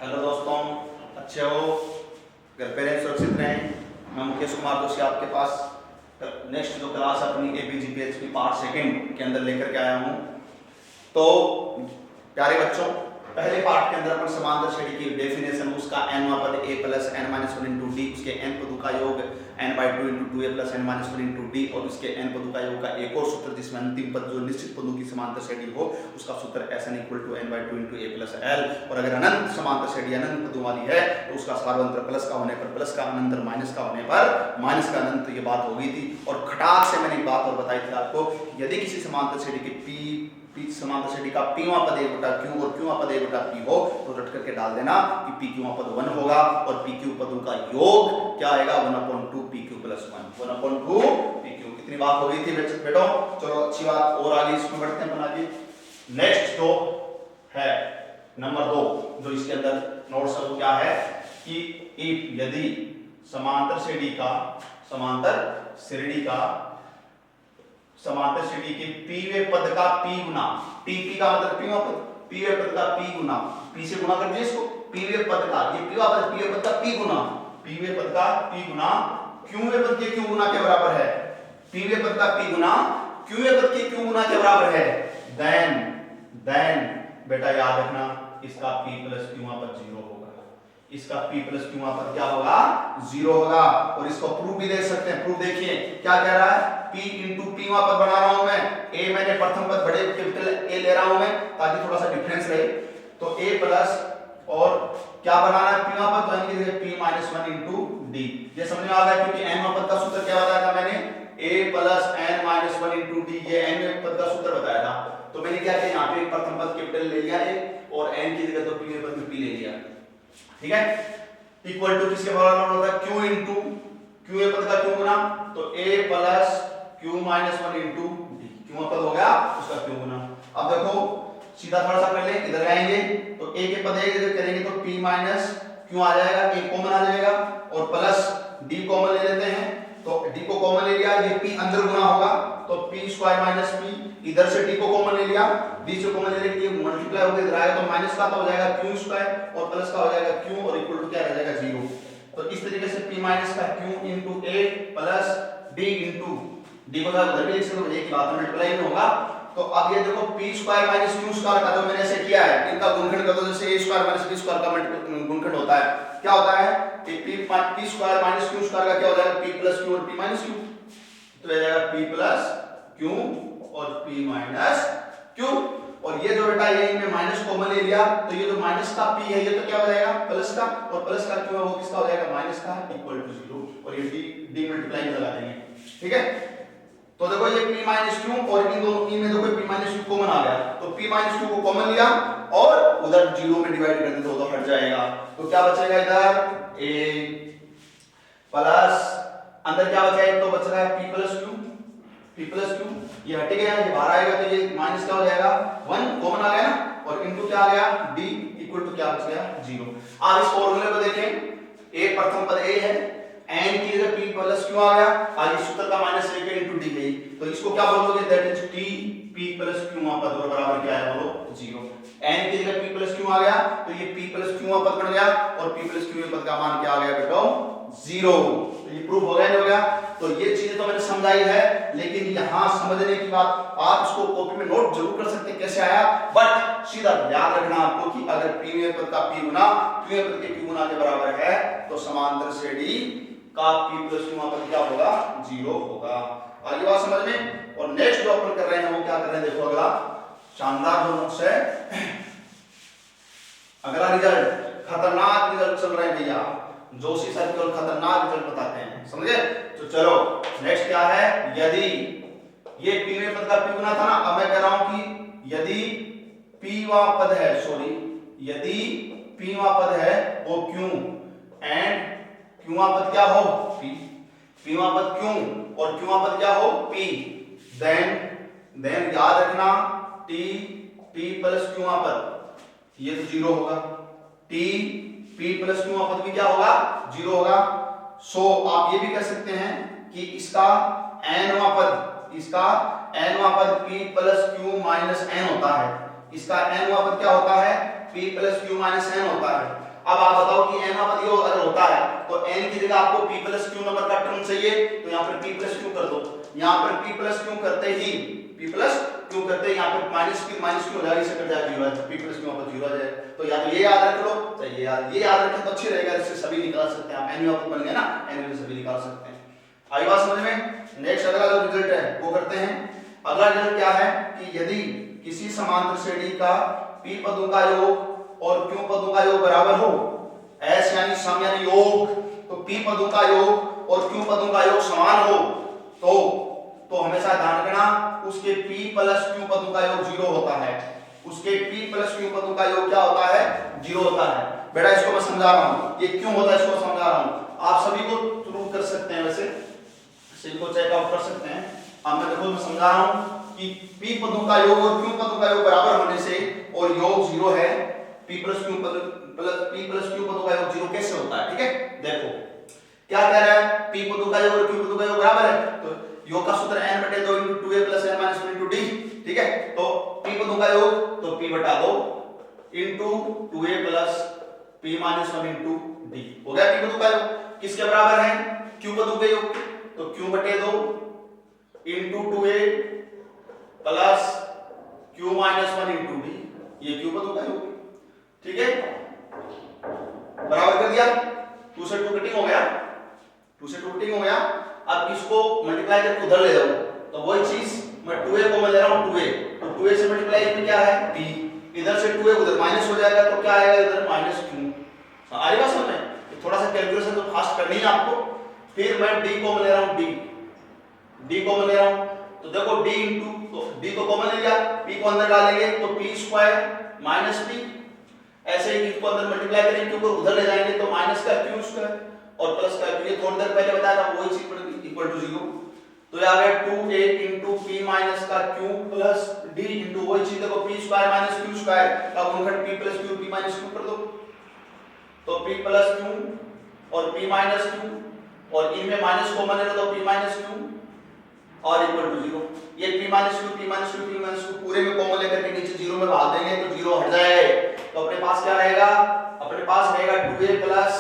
Hello दोस्तों, अच्छे हो? घर पे रहें, सुरक्षित रहें। मैं मुकेश कुमार दोषी आपके पास नेक्स्ट जो क्लास अपनी एपीजीपीएचपी पार्ट सेकंड के अंदर लेकर के आया हूँ। तो प्यारे बच्चों, पहले पार्ट के अंदर अपन समांतर श्रेणी की डेफिनेशन, उसका n पद a plus n minus one into D, उसके n पदों का योग n/2 into 2a plus n minus one into D, और उसके n पदों का योग का एक और सूत्र जिसमें अंतिम पद जो निश्चित पदों की समांतर श्रेणी हो उसका सूत्र Sn equal to n/2 into a plus l। और अगर अनंत समांतर श्रेणी अनंत पदों वाली है तो उसका सार्वंत्र प्लस का होने पर प्लस का, अनंतर माइनस का होने पर माइनस का अनंत। ये बात हो गई थी। और खटाक से मैंने एक बात और बताई थी आपको, यदि किसी समांतर श्रेणी के पी समांतर श्रेणी का पीवां पद a बटा q और qवां पद a बटा p हो तो रट करके डाल देना कि p qवां पद 1 होगा और p q पदों का योग क्या आएगा 1/2 p q plus 1, 1/2 p q। कितनी बात हो गई थी बेटो? चलो अच्छी बात, और आगे इसमें बढ़ते हैं। बना दी नेक्स्ट जो है नंबर 2, जो इसके अंदर नोट्स है वो क्या है कि इफ यदि समांतर श्रेणी के पीवे पद का p गुना, p का मतलब पीवा पद, पीवे पद का p गुना, p से गुना कर दिए इसको, पीवे पद का, ये पीवा पद, पीवे पद का p गुना, पीवे पद का p गुना qवे पद के q गुना के बराबर है, पीवे पद का p गुना qवे पद के q गुना के बराबर है, देन बेटा याद रखना इसका p प्लस qवां पद 0 होगा, इसका p प्लस qवां पद क्या होगा 0 होगा। और इसको प्रूफ भी दे सकते हैं। प्रूफ देखिए क्या कह रहा है, p इंटू पीवां पद बना रहा हूं मैं, a मैंने प्रथम पद बड़े कैपिटल a ले रहा हूं मैं ताकि थोड़ा सा डिफरेंस रहे। तो a प्लस और क्या बनाना है पीवां पद, तो यानी कि p माइनस 1 इंटू डी। ये समझ में आ गया क्योंकि n पद का सूत्र क्या बताया था मैंने, a plus n minus 1 into D, ये n पद का सूत्र बताया था। तो मैंने क्या किया, यहाँ पे प्रथम पद कैपिटल ले लिया a और n की जगह तो p पद में p ले लिया, ठीक है। इक्वल टू किसके बराबर होता है, q इंटू q पद का q गुना, तो a plus q minus 1 into D, q पद हो गया उसका q गुना। अब देखो सीधा थोड़ा सा कर ले, इधर आएंगे तो a के पद एक जगह करेंगे तो p माइनस q आ जाएगा, a कॉमन आ जाएगा और प्लस d कॉमन ले लेते हैं, तो d को कॉमन ले लिया, ये p अंदर गुना होगा तो p स्क्वायर माइनस p, इधर से d को कॉमन ले लिया, d से कॉमन ले लेके ये मल्टीप्लाई होकर इधर आएगा तो माइनस का तो हो जाएगा q स्क्वायर और प्लस का हो जाएगा q और इक्वल टू क्या रह जाएगा 0। तो इस तरीके से p माइनस का q into a plus d into d को उधर भी लिख सकते हो, एक बात मल्टीप्लाई में होगा। तो अब ये देखो p square minus q square का जो मैंने ऐसे किया है, इनका गुणनखंड कर दो, जैसे a square minus b square का गुणनखंड होता है, क्या होता है कि p square minus q square का क्या हो जाएगा p प्लस q और p माइनस q, तो ये जाएगा p प्लस q और p माइनस q। और ये जो बेटा ये इनमें माइनस कॉमन ले लिया तो ये जो माइनस का p है ये तो क्या हो जाएगा प्लस का, और प्लस का q है वो किसका हो जाएगा माइनस का, इक्वल टू 0, और ये d मल्टीप्लाई में लगा देंगे, ठीक है। तो देखो ये p माइनस q और इन दोनों में देखो p माइनस q कॉमन आ गया, तो p माइनस q को कॉमन लिया और उधर 0 में डिवाइड कर दे तो हट जाएगा, तो क्या बचेगा इधर a प्लस अंदर क्या बचा है, तो बच रहा है p प्लस q, ये हट गया, ये बाहर आएगा तो ये माइनस क्या हो जाएगा 1 कॉमन आ गया ना, और इनटू क्या आ गया d इक्वल टू क्या बच गया 0। अब इस फॉर्मूले को देखें, a प्रथम पद a है, n की जगह p प्लस q आ गया, आज इस सूत्र का माइनस लेके इनटू d गई, तो इसको क्या बोलोगे, that is t p plus q पद और बराबर क्या है बोलो 0। n की जगह p प्लस q आ गया तो ये p प्लस q पद बन गया और p प्लस q पद का मान क्या आ गया बेटो 0। तो ये प्रूफ हो गया नहीं हो गया। तो ये चीजें तो मैंने समझाई है, लेकिन यहाँ समझने की बात आप इसको कॉपी में नोट जरूर कर सकते हैं कैसे आया, बट सीधा याद रखना आपको कि अगर p पद का p गुना q पद के q गुना के बराबर है तो समांतर श्रेणी का p प्लस q पद क्या होगा 0 होगा। आगे बात समझ में। और नेक्स्ट जो अपन कर रहे हैं वो क्या कर रहे हैं, देखो अगला शानदार जो नोट्स है, अगला रिजल्ट खतरनाक रिजल्ट चल रहे हैं भैया, जोशी सर केवल खतरनाक रिजल्ट बताते हैं, समझे। तो चलो नेक्स्ट क्या है, यदि ये पीवे पद का p गुना था ना, अब मैं कह रहा हूं कि यदि पीवा पद है, सॉरी यदि पीवा पद है वो q एंड qवा पद क्या हो p, पीवा पद q और qवा पद क्या हो p, देन याद रखना t p प्लस qवा पद ये तो 0 होगा, t p प्लस q पद भी क्या होगा 0 होगा। सो आप ये भी कह सकते हैं कि इसका n पद p plus q minus n होता है, इसका n पद क्या होता है p plus q minus n होता है। n की जगह आपको p प्लस क्यू नंबर का टर्म चाहिए, तो यहाँ पर p प्लस क्यू कर दो। यहाँ पर p प्लस क्यू करते ही यहाँ पर माइनस क्यू हो जाएगा, इसे कट जाएगा 0, p प्लस क्यू पर 0 आ जाएगा। तो या तो ये याद रख लो, तो ये याद रखें तो अच्छी रहेगा, इससे सभी निकाल सकते हैं आप, n वापस बन गया ना, n में सभी निकाल सकते हैं। आई बात समझ में? नेक्स्ट अगला जो रिजल्ट है वो करते हैं। अगला रिजल्ट क्या है कि यदि किसी समांतर श्रेणी का p पदों का योग और q पदों का योग बराबर हो, s यानी सम यानी योग, तो p पदों का योग और q पदों का योग समान हो, तो हमेशा ध्यान रखना उसके p प्लस q पदों का योग 0 होता है। उसके p प्लस q पदों का योग क्या होता है? 0 होता है। बेटा इसको मैं समझा रहा हूं, ये क्यों होता है इसको समझा रहा हूं, आप सभी को प्रूव कर सकते हैं, वैसे इनको चेक आउट कर सकते हैं। अब मैं देखो मैं समझा रहा हूं कि p पदों का योग और q पदों का योग बराबर होने से और योग 0 है, p प्लस q पदों का योग 0 कैसे होता है? ठीक है, देखो क्या कह रहा है, p पदों का योग और q पदों का योग बराबर है, तो योग का सूत्र n बटे 2 * 2a + n - 1 * d। ठीक है, तो p पदों का योग तो p बटा 2 * 2a + p - 1 * d हो गया। p पदों का योग किसके बराबर है? q पदों के योग, तो q बटे 2 * 2a + q - 1 * d, ये q पदों का योग। ठीक है, बराबर कर दिया, 2 से 2 कटिंग हो गया, 2 से 2 कटिंग हो गया। अब इसको मल्टीप्लाई करके उधर ले जाओ, तो वही चीज मैं 2a को मैं ले रहा हूं 2a, तो 2a से मल्टीप्लाई में क्या है p, इधर से 2a उधर माइनस हो जाएगा, तो क्या आएगा इधर -q। आ रही बात समझ में? थोड़ा सा कैलकुलेशन तो फास्ट करनी है आपको। फिर मैं d को मैं ले रहा हूं d को मैं ले रहा हूं, तो देखो d इंटू, तो d को कॉमन ले लिया, p को अंदर डालेंगे तो p² - p, ऐसे ही इसको अंदर मल्टीप्लाई करेंगे, क्योंकि उधर ले जाएंगे तो माइनस का q² और प्लस का q, ये थोड़ी देर पहले बताया था वही चीज पड़ेगी इक्वल टू 0। तो ये आ गया 2a * p - का q प्लस d इंटू वही चीज देखो p² - q², अब उनका p plus q p minus q कर दो, तो p प्लस q और p माइनस q, और इनमें माइनस कॉमन है तो p माइनस q और इक्वल टू 0। ये p माइनस q पूरे में कॉमन लेकर के नीचे 0 में भाग देंगे तो 0 हट जाएगा, तो अपने पास क्या रहेगा? अपने पास रहेगा 2a प्लस,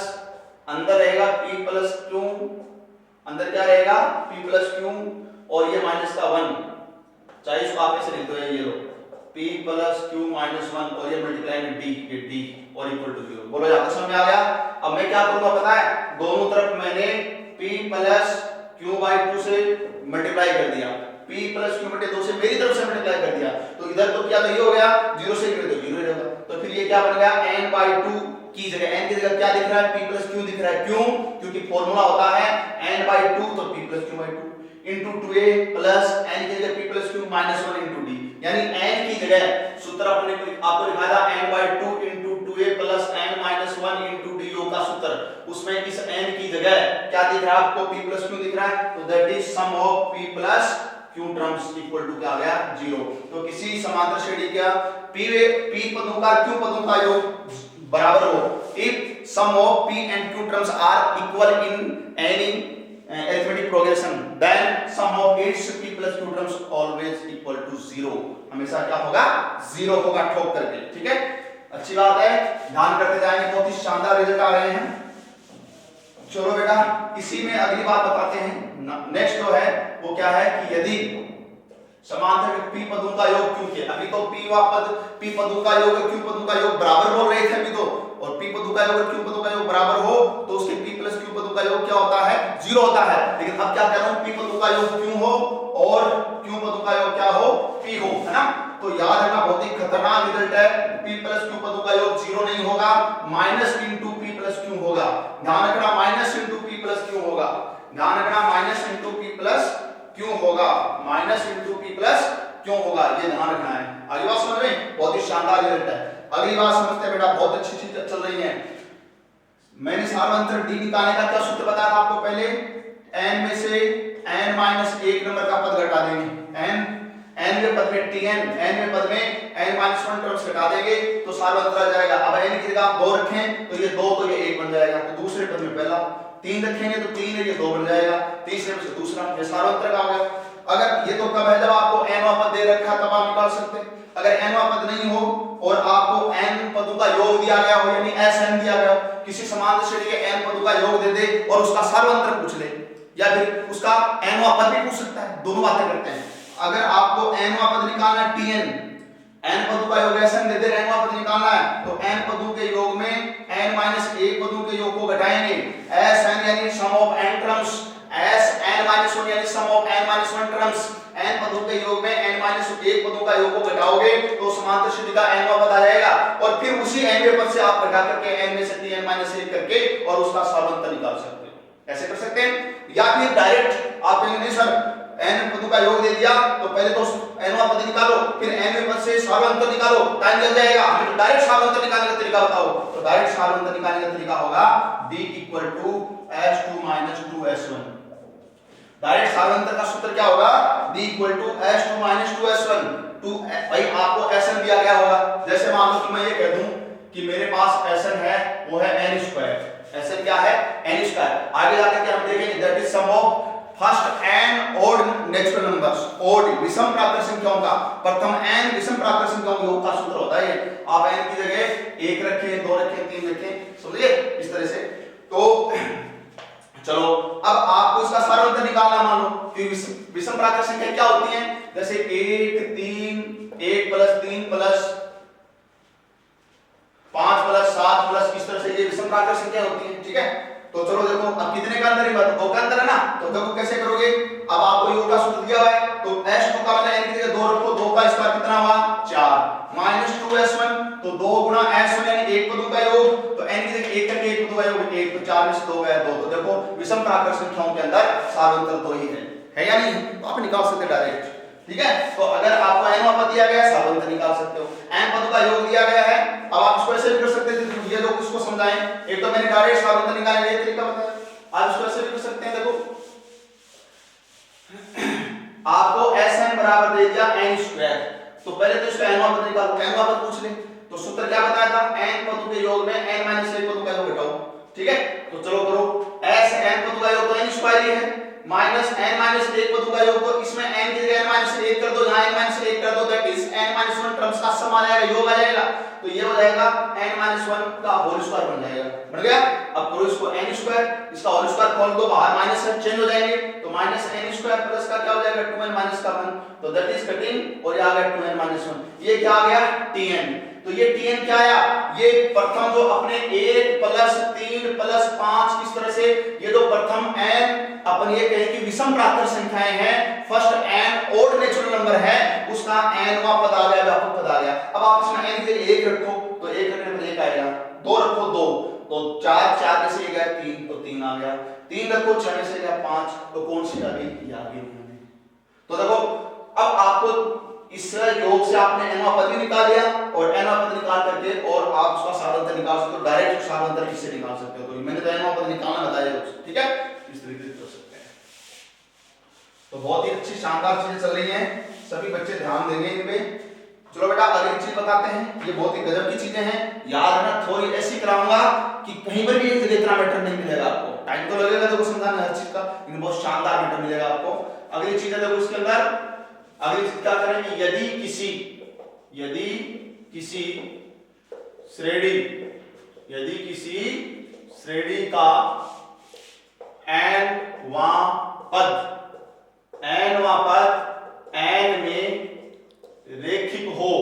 अंदर रहेगा p प्लस q, अंदर क्या रहेगा p प्लस q, और ये माइनस का 1, चाहे इसको आप ऐसे लिख दो, ये लो p प्लस q माइनस 1 और ये मल्टीप्लाई में d, ये d और इक्वल टू 0। बोलो ज्यादा समझ में आ गया? अब मैं क्या करूंगा पता है, दोनों तरफ मैंने p प्लस q/2 से मल्टीप्लाई कर दिया, p प्लस q बटे 2 से मेरी तरफ से मल्टीप्लाई कर दिया, तो इधर तो क्या, तो ये हो गया 0 से इधर तो 0 ही रहेगा, तो फिर ये क्या बन गया n/2 की जगह, n की जगह क्या दिख रहा है? p प्लस q दिख रहा है। क्यों? क्योंकि फॉर्मूला होता है n/2 तो p plus q/2 into 2a plus n की जगह p plus q minus 1 into d, यानी n की जगह सूत्र अपने आपको लिखा था n/2 into 2a plus n minus 1 into d योग का सूत्र, उसमें इस n की जगह क्या दिख रहा है आपको? p प्लस q दिख रहा है, तो that is sum of p plus q terms equal to क्या आ गया? 0। तो किसी समांतर श्रेणी का p पदों का q पदों का योग बराबर हो, if sum of p and q terms are equal in any arithmetic progression, then sum of its p plus q terms always equal to 0। हमेशा क्या होगा? 0 होगा ठोक करके। ठीक है, अच्छी बात है, ध्यान करते जाएंगे, बहुत ही शानदार रिजल्ट आ रहे हैं। चलो बेटा, इसी में अगली बात बताते हैं। नेक्स्ट जो है वो क्या है कि यदि समांतर p पदों का योग q के, अभी तो p पदों का योग q पदों का योग बराबर बोल रहे थे अभी तो, और p पदों का योग q पदों का योग बराबर हो तो उसके p प्लस q पदों का योग क्या होता है? 0 होता है। लेकिन अब क्या कह रहा हूं, p पदों का योग q हो और q पदों का योग क्या हो? p हो, है ना? तो याद रखना, बहुत ही खतरनाक रिजल्ट है, p प्लस q पदों का योग 0 नहीं होगा, minus into p plus q होगा। ध्यान रखना, minus into p plus q होगा, ध्यान रखना, माइनस इंटू p प्लस क्यों होगा, माइनस इंटू p प्लस क्यों होगा, ये ध्यान रखना है। अगली बात समझ में? बहुत ही शानदार रिजल्ट है। अगली बात समझते हैं बेटा, बहुत अच्छी चीज चल रही है। मैंने सार्वंतर d निकालने का क्या सूत्र बताया था आपको? पहले n में से n माइनस 1 नंबर का पद घटा देंगे, n के पद में tn, n में पद में n माइनस 1 टर्म्स घटा देंगे तो सार्वंतर आ जाएगा। अब n की जगह आप 2 रखें तो ये 2 तो ये 1 बन जाएगा, तो दूसरे पद में पहला, 3 रखेंगे तो 3 है, ये 2 बन जाएगा, तीसरे में से दूसरा, ये सार्वंतर आ गया। अगर ये तो कब है? जब आपको n वापस दे रखा तब आप निकाल सकते हैं। अगर nवा पद नहीं हो और आपको n पदों का योग दिया गया हो, यानी Sn दिया गया हो, किसी समांतर श्रेणी के n पदों का योग दे दे और उसका सर्वांतर पूछ ले, या फिर उसका nवा पद भी पूछ सकता है, दोनों बातें करते हैं। अगर आपको nवा पद निकालना है Tn, n पदों का योग Sn दे दे, nवा पद निकालना है तो n पदों के योग में n माइनस 1 पदों के योग को घटाएंगे, Sn यानी sum of n terms, Sn minus 1 यानी sum of n minus 1 terms, n पदों के योग में n माइनस 1 पदों का योग को घटाओगे तो समांतर श्रेणी का nवा पद आ जाएगा, और फिर उसी nवें पद से आप घटा करके n में से Tn माइनस 1 करके और उसका सर्वांतर निकाल सकते हो। ऐसे कर सकते हैं, या फिर डायरेक्ट आप कहेंगे नहीं सर n पदों का योग दे दिया तो पहले तो nवा पद निकालो, फिर nवें पद से सर्वांतर निकालो, टाइम लग जाएगा, हमें तो डायरेक्ट सर्वांतर निकालने का तरीका बताओ। तो डायरेक्ट सर्वांतर निकालने का तरीका होगा d equal to s2 2s1। Direct सर्वांतर का सूत्र क्या होगा, d equal to s2 2s1। भाई आपको Sn दिया गया होगा, जैसे मान लो कि मैं ये कह दूं कि मेरे पास Sn है वो है n², Sn क्या है n²। आगे जाकर के हम देखेंगे that is sum of first n odd natural numbers, odd विषम प्राकृत संख्याओं का प्रथम n विषम प्राकृत संख्याओं के योग का सूत्र होता है। आप n की जगह 1 रखें, 2 रखें, 3 रखें, समझिए इस तरह से। तो चलो अब आपको इसका सर्वांतर निकालना, मान लो कि विषम प्राकृत संख्या क्या होती है, जैसे 1 3 1 प्लस 3 प्लस 5 प्लस 7 प्लस, इस तरह से ये विषम प्राकृत संख्या होती है, ठीक है। तो चलो देखो अब कितने का अंतर है, दो का अंतर है ना, तो देखो कैसे करोगे। अब आपको योग का सूत्र दिया हुआ है तो s2 का मतलब n की जगह 2 रखो, 2 का स्क्वायर कितना हुआ 4 माइनस 2s1, तो 2 गुना s1 यानी 1 पदों का योग, तो n की जगह 1 करके 1 पदों का योग 1, तो 4 में से 2 गया 2। तो देखो विषम प्राकृत संख्याओं के अंदर सर्वांतर 2 ही है या नहीं, तो आप निकाल सकते डायरेक्ट, ठीक है। तो अगर आपको nवा पद दिया गया है सर्वांतर निकाल सकते हो, n पदों का योग दिया गया है, अब आप इसको ऐसे भी कर सकते थे, ये लोग इसको समझाएं, एक तो मैंने डायरेक्ट सर्वांतर निकालने का तरीका बताया, आप इसको ऐसे भी कर सकते हैं। देखो आपको Sn बराबर दे दिया n², तो पहले तो इसका nवा पद निकालो, nवा पद पूछ ले, तो सूत्र क्या बताया था, n पदों के योग में n माइनस 1 पदों का योग घटाओ, ठीक है। तो चलो करो, Sn पदों का योग तो n² ही है, माइनस n माइनस 1 पदों का योग, तो इसमें n की जगह n माइनस 1 कर दो, यहाँ n माइनस 1 कर दो, that is n minus 1 terms का सम आ जाएगा, योग आ जाएगा, तो ये हो जाएगा n माइनस 1 का होल स्क्वायर बन जाएगा, बन गया। अब करो इसको n², इसका होल स्क्वायर खोल दो, बाहर माइनस है चेंज हो जाएंगे, तो माइनस n² प्लस का क्या हो जाएगा 2n माइनस का 1, तो दैट इज कटिंग, और ये आ गया 2n माइनस 1, ये क्या आ गया tn। तो ये tn क्या आया, ये प्रथम जो अपने 1 प्लस 3 प्लस 5 इस तरह से ये जो प्रथम n अपन ये कहें कि विषम प्राकृत संख्याएं हैं, first n odd natural number है, उसका nवा पद आ गया, व्यापक पद आ गया। अब आप इसमें n की जगह 1 रखो, तो 1 रखने पर 1 आएगा, 2 रखो 2, तो 4 में से गया 3, तो 3 आ गया, 3 रखो 6 में से गया 5, तो कौन सी आ गई, ये आ गई। तो देखो अब आपको इस योग से आपने nवा पद भी निकाल लिया, और nवा पद निकाल करके और आप उसका सर्वांतर निकाल सकते हो, डायरेक्ट सर्वांतर किससे निकाल सकते हो, तो मैंने तो nवा पद निकालना बताया, ठीक है, इस तरीके से कर सकते हैं। तो बहुत ही अच्छी शानदार चीजें चल रही हैं, सभी बच्चे ध्यान देंगे इनपे। चलो बेटा अगली चीज बताते हैं, ये बहुत ही गजब की चीजें हैं, याद रखना, थोड़ी ऐसी कराऊंगा कि कहीं पर भी एक इतना मैटर नहीं मिलेगा आपको, टाइम तो लगेगा देखो समझाने हर चीज का, लेकिन बहुत शानदार मैटर मिलेगा आपको। अगली चीज है देखो इसके अंदर, अगली चीज क्या करेंगे, यदि किसी श्रेणी का nवा पद n में रेखिक हो,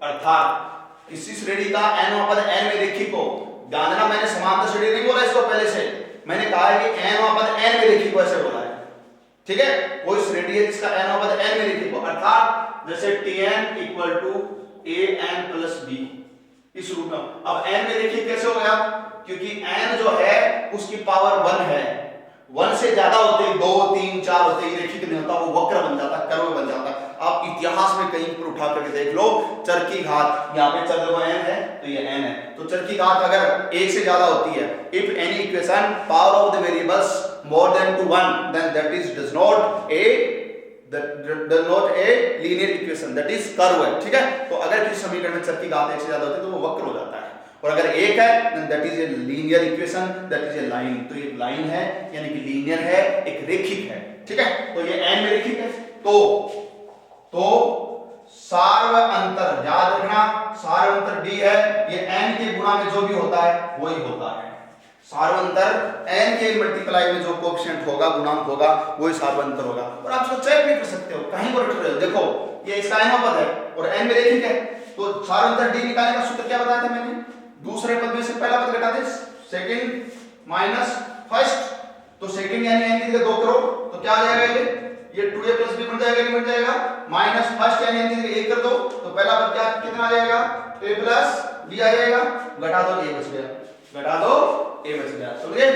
अर्थात किसी श्रेणी का nवा पद n में रेखिक हो, ध्यान देना मैंने समांतर श्रेणी नहीं बोला इसको पहले से, मैंने कहा है कि nवा पद n में रेखिक हो, ऐसे बोला है, ठीक है। कोई श्रेणी है जिसका nवा पद n में रेखिक हो, अर्थात जैसे tn equal to an plus b, इस रूप में। अब n में रेखिक कैसे हो गया, क्योंकि n जो है उसकी पावर 1 है, 1 से ज्यादा होते ही 2 3 4 होते ही रेखिक नहीं होता, वो वक्र बन जाता, कर्व बन जाता। आप इतिहास में कहीं पर उठा करके देख लो, चर की घात, यहाँ पे चर देखो n है तो ये n है, तो चर की घात अगर 1 से ज्यादा होती है, if any equation power of the variables more than two 1 then that is does not a linear equation, that is curve है, ठीक है। तो अगर किसी समीकरण में चर की घात 1 से ज्यादा होती है तो वो वक्र हो जाता है, और अगर 1 है then that is a linear equation, that is a line, तो ये लाइन है यानी कि लीनियर है, एक रेखिक है, ठीक है। तो ये n में रेखिक है, तो सार्व अंतर, याद रखना सार्व अंतर d है, ये n के गुणा में जो भी होता है वही होता है। सार्व अंतर n के मल्टीप्लाई में जो कोएफिशिएंट होगा, गुणांक होगा, वही सार्व अंतर होगा। और आप इसको चेक भी कर सकते हो, कहीं पर रख रहे हो, देखो ये इसका n पद है और n में रेखिक है, तो सार्व अंतर d निकालने का सूत्र क्या बताया था मैंने, दूसरे पद में से पहला पद घटा दे, सेकंड माइनस फर्स्ट, तो सेकंड यानी n की जगह 2 करो तो क्या आ जाएगा, ये 2a प्लस b बन जाएगा, नहीं बन जाएगा, माइनस फर्स्ट यानी n की जगह 1 कर दो तो पहला पद क्या कितना आ जाएगा, a प्लस b आ जाएगा, घटा दो a बच गया, घटा दो a बच गया, समझे।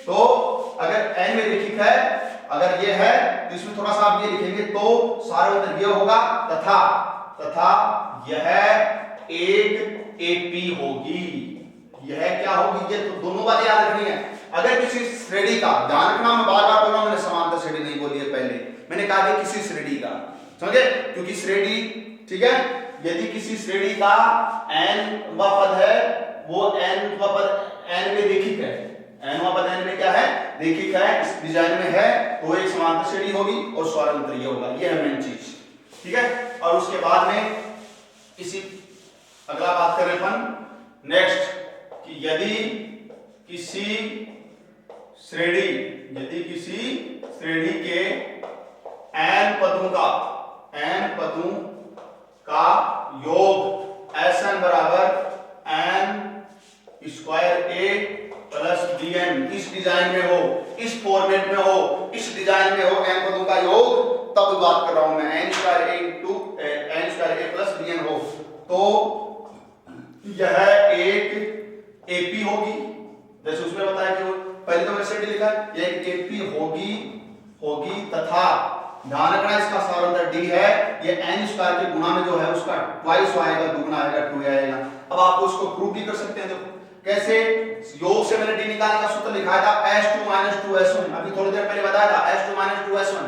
तो अगर n में रेखिक है, अगर ये है तो इसमें थोड़ा सा आप ये लिखेंगे, तो सार्व अंतर ये होगा तथा यह एक AP होगी, यह क्या होगी, ये तो दोनों बातें याद रखनी है। अगर किसी श्रेणी का, ध्यान रखना मैं बार बार बोल रहा हूं, मैंने समांतर श्रेणी नहीं बोली है, पहले मैंने कहा कि किसी श्रेणी का, समझे, क्योंकि श्रेणी, ठीक है, यदि किसी श्रेणी का n वा पद है, वो n वा पद n में रेखिक है, n वा पद n में क्या है, रेखिक है, इस डिजाइन में है, तो एक समांतर श्रेणी होगी और सार्व अंतर ये होगा, ये है मेन चीज, ठीक है। और उसके बाद में इसी अगला बात करें अपन नेक्स्ट, कि यदि किसी श्रेणी के n पदों का योग Sn बराबर n square a plus bn, इस डिजाइन में हो, इस फॉर्मेट में हो, इस डिजाइन में हो, n पदों का योग, तब बात कर रहा हूं मैं, n square a plus bn हो, तो यह एक AP होगी, जैसे उसमें बताया कि पहले तो मैंने श्रेणी लिखा है, ये एक AP होगी तथा ध्यान रखना इसका सार्व अंतर d है, ये n स्क्वायर के गुणा में जो है उसका ट्वाइस आएगा, दुगना आएगा, 2 आएगा। अब आप उसको प्रूव भी कर सकते हैं, देखो कैसे, योग से मैंने d निकालने का सूत्र लिखा था s2 - 2s1, अभी थोड़ी देर पहले बताया था s2 - 2s1,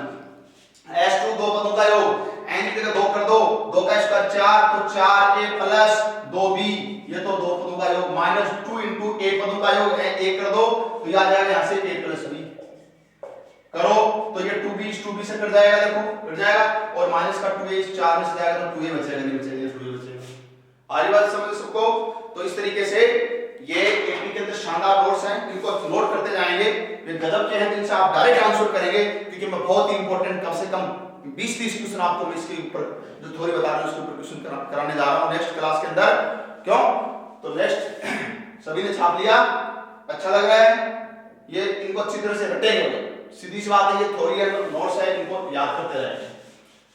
s2 दो पदों का योग, n की जगह 2 कर दो, 2 का स्क्वायर 4, तो 4a प्लस 2b, ये तो दो पदों का योग, माइनस 2 इंटू a पदों का योग, a कर दो तो याद आएगा यहां से a प्लस b करो, तो ये 2b से कट जाएगा, देखो कट जाएगा, और माइनस का 2a 4 में से जाएगा तो 2a बचेगा, नहीं बचेगा, 2a बचेगा। आगे बात समझ सबको। तो इस तरीके से ये एपी के अंदर शानदार नोट्स हैं, इनको नोट करते जाएंगे, ये गजब के हैं, जिनसे आप डायरेक्ट आंसर करेंगे, क्योंकि मैं बहुत ही इंपॉर्टेंट कम से कम 20-30 क्वेश्चन आपको मैं इसके ऊपर जो थ्योरी बता रहा हूं उसके ऊपर क्वेश्चन कराने जा रहा हूं नेक्स्ट क्लास के अंदर। क्यों, तो नेक्स्ट सभी ने छाप लिया, अच्छा लग रहा है, ये इनको अच्छी तरह से रटेंगे, सीधी सी बात है, ये थ्योरी है, नोट्स है, इनको याद करते रहेंगे।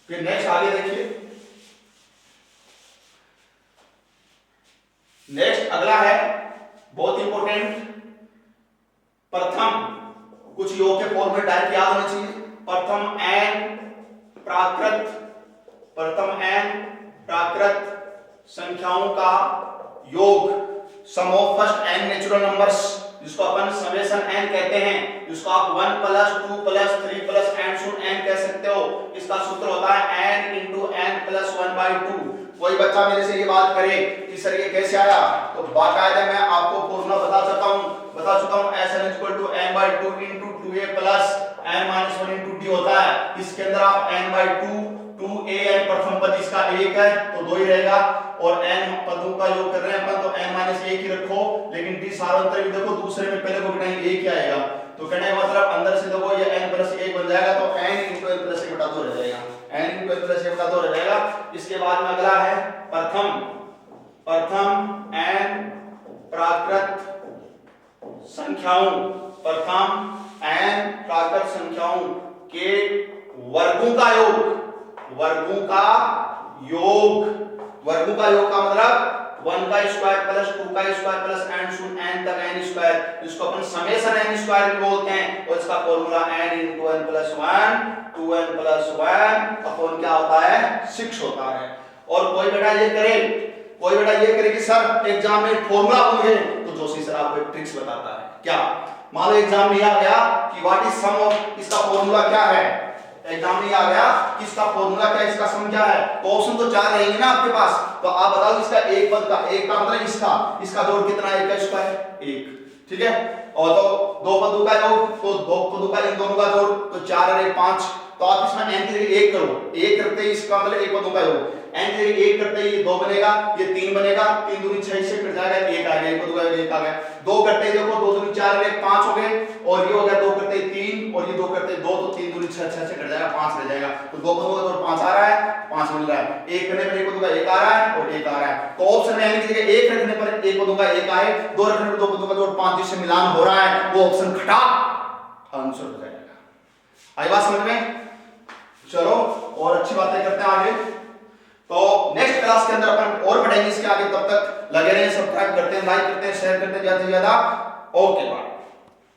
फिर नेक्स्ट आगे देखिए, नेक्स्ट अगला है बहुत इंपॉर्टेंट, प्रथम, कुछ योग के फॉर्मेट डायरेक्ट याद होना चाहिए, प्रथम n प्राकृत संख्याओं का योग, sum of first n natural numbers, जिसको अपन समेशन n कहते हैं, जिसको आप 1 प्लस 2 प्लस 3 प्लस n सुन n कह सकते हो, इसका सूत्र होता है n इंटू n प्लस 1/2। कोई बच्चा मेरे से ये बात करे कि सर ये कैसे आया, तो बाकायदा मैं आपको फॉर्मूला बता चुका हूं Sn = n/2 into 2a plus n - 1 into d होता है। इसके अंदर आप n/2 2a प्रथम पद इसका 1 है तो 2 ही रहेगा, और n पदों का योग कर रहे हैं अपन तो n - 1 ही रखो, लेकिन d सार्वंतर भी देखो दूसरे में पहले को घटाएंगे 1 ही आएगा, तो कहने का मतलब अंदर से देखो ये n + 1 बन जाएगा, तो n × n + 1 बटा 2 रह जाएगा, n × n + 1 बटा 2 रह जाएगा। इसके बाद में अगला है प्रथम n प्राकृत संख्याओं के वर्गों का योग का मतलब 1 का स्क्वायर प्लस 2 का स्क्वायर प्लस n शून्य n तक n स्क्वायर, जिसको अपन समेशन n स्क्वायर भी बोलते हैं, और इसका formula n × n + 1 2n + 1 upon क्या होता है 6 होता है। और कोई बेटा ये करे कि सर एग्जाम में फॉर्मूला भूल गए, तो जोशी सर आपको एक ट्रिक्स बताता है, क्या, मान लो एग्जाम में आ गया कि व्हाट इज सम ऑफ, इसका फॉर्मूला क्या है, एग्जाम में आ गया कि इसका फॉर्मूला क्या है, इसका सम क्या है, तो ऑप्शन तो 4 रहेंगे ना आपके पास, तो आप बताओ इसका एक पद का, एक का मतलब इसका जोड़ कितना है, 1 का स्क्वायर 1, ठीक है, और तो दो पदों का योग, तो दो पदों का इन दोनों का जोड़, तो 4 और 1 5, तो आप इसमें n की जगह 1 करो, 1 करते ही इसका मतलब एक पदों का योग, n की जगह 1 करते ही ये 2 बनेगा, ये 3 बनेगा, 3 दूनी 6 से कट जाएगा, 1 आ गया, एक पदों का योग 1 आ गया। 2 करते ही देखो 2 दूनी 4 1 5 हो गए, और ये हो गया 2 करते ही 3 और ये 2 करते ही 2, तो 3 दूनी 6 6 से कट जाएगा, 5 रह जाएगा। तो 2 पदों का जोड़ 5 आ रहा है, 5 मिल रहा है। 1 करने पर एक पदों का 1 आ रहा है और 1 आ रहा है। तो ऑप्शन में n की जगह 1 रखने पर एक पदों का 1 आए, 2 रखने पर 2 पदों का जोड़ 5 जिससे मिलान हो रहा है, वो ऑप्शन खटा आंसर हो जाएगा। आई बात समझ में? चलो और अच्छी बातें करते हैं आगे। तो नेक्स्ट क्लास के अंदर अपन और पढ़ेंगे इसके आगे, तब तक लगे रहिए, सब्सक्राइब करते हैं, लाइक करते हैं, शेयर करते हैं ज्यादा से ज्यादा। Okay bye.